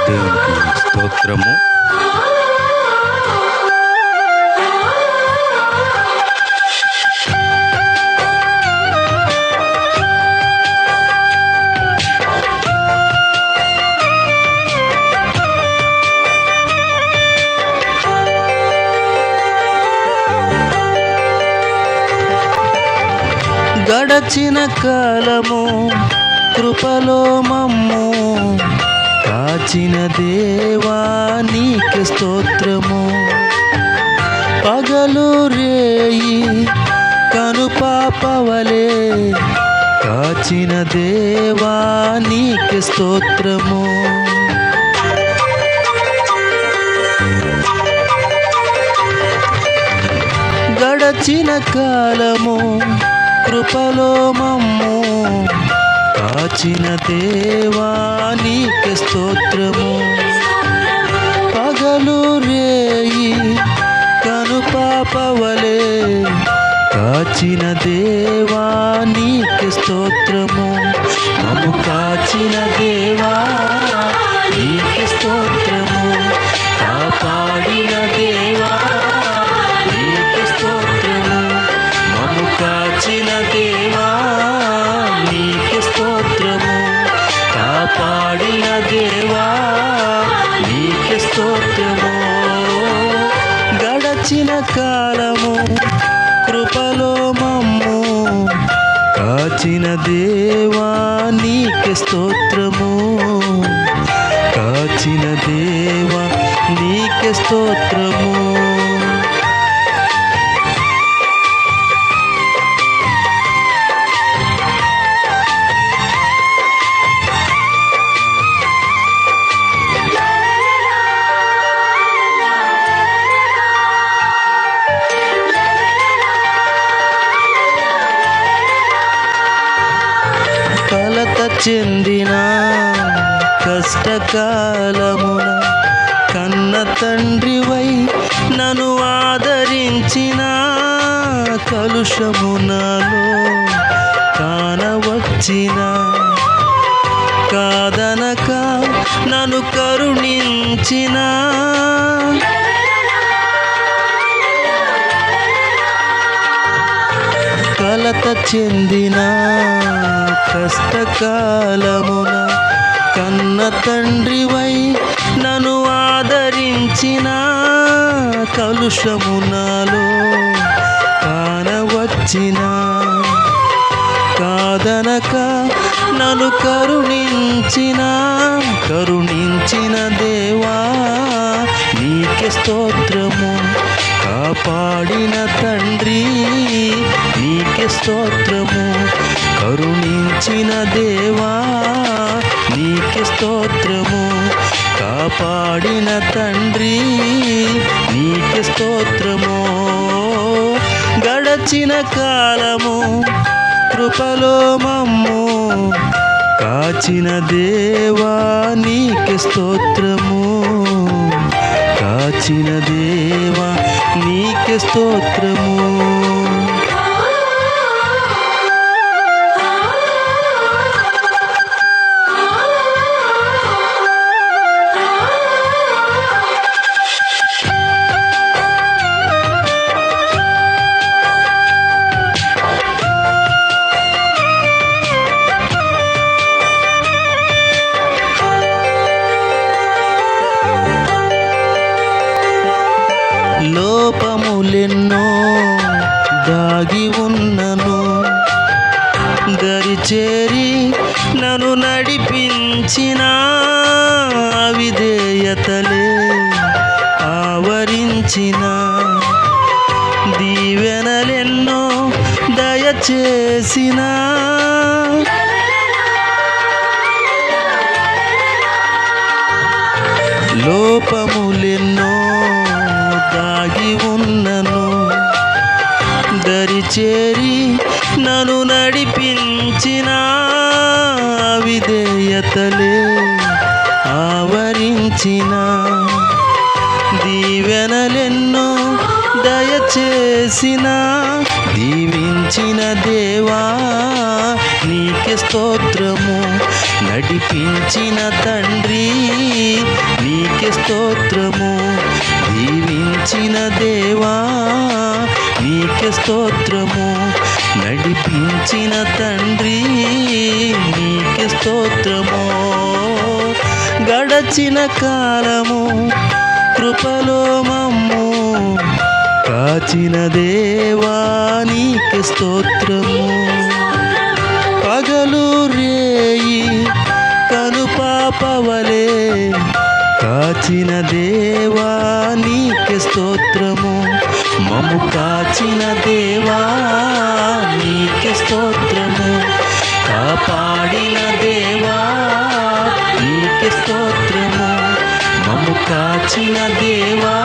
దేవునికి స్తోత్రము. గడచిన కాలము కృపలో మమ్ము కాచిన దేవా నీకే స్తోత్రము. పగలు రేయి కనుపాపవలే కాచిన దేవా నీకే స్తోత్రము. గడచిన కాలము కృపలో మమ్ము కాచిన దేవా నీకే స్తోత్రము. పగలు రేయి కనుపాపవలే కాచిన దేవా నీకే స్తోత్రము. మమ్ము కాచిన దేవా నీకే స్తోత్రము. కాపాడిన దేవా నీకే స్తోత్రము. మమ్ము కాచిన దేవా నీకే స్తోత్రము. కాపాడిన దేవా నీకే స్తోత్రము. గడచిన కాలము కృపలో మమ్ము కాచిన దేవా నీకే స్తోత్రము. కాచిన దేవా నీకే స్తోత్రము. కలత చెందిన కష్టకాలమున కన్న తండ్రివై నన్ను ఆదరించిన కలుషము నాలో కానవచ్చిన కాదనక నన్ను కరుణించిన కలత చెందిన కష్టకాలమున కన్న తండ్రివై నన్ను ఆదరించిన కలుషము నాలో కానవచ్చిన కాదనక నన్ను కరుణించిన దేవా నీకే స్తోత్రము. కాపాడిన తండ్రి నీకే స్తోత్రము. కరుణించిన దేవా నీకే స్తోత్రము. కాపాడిన తండ్రి నీకే స్తోత్రము. గడచిన కాలము కృపలో మమ్ము కాచిన దేవా నీకే స్తోత్రము. కాచిన దేవా నీకే స్తోత్రము. లోపములెన్నో దాగి ఉన్నను దరిచేరి నన్ను నడిపించిన అవిధేయతలే ఆవరించిన దీవెనలెన్నో దయచేసిన లోపములెన్నో దాగి ఉన్నను దరిచేరి నన్ను నడిపించిన విధేయతలే ఆవరించిన దీవెనలెన్నో దయచేసిన దీవించిన నడిపించిన దేవా నీకే స్తోత్రము, నడిపించిన తండ్రి నీకే స్తోత్రము, దీవించిన దేవా నీకే స్తోత్రము, నడిపించిన తండ్రి నీకే స్తోత్రము. గడచిన కాలము కృపలో మమ్ము కాచిన దేవా నీకే స్తోత్రము, పగలు రేయి కనుపాపవలే కాచిన దేవా నీకే స్తోత్రము, మమ్ము కాచిన దేవా నీకే స్తోత్రము, కాపాడిన దేవా నీకే స్తోత్రము, మమ్ము కాచిన దేవా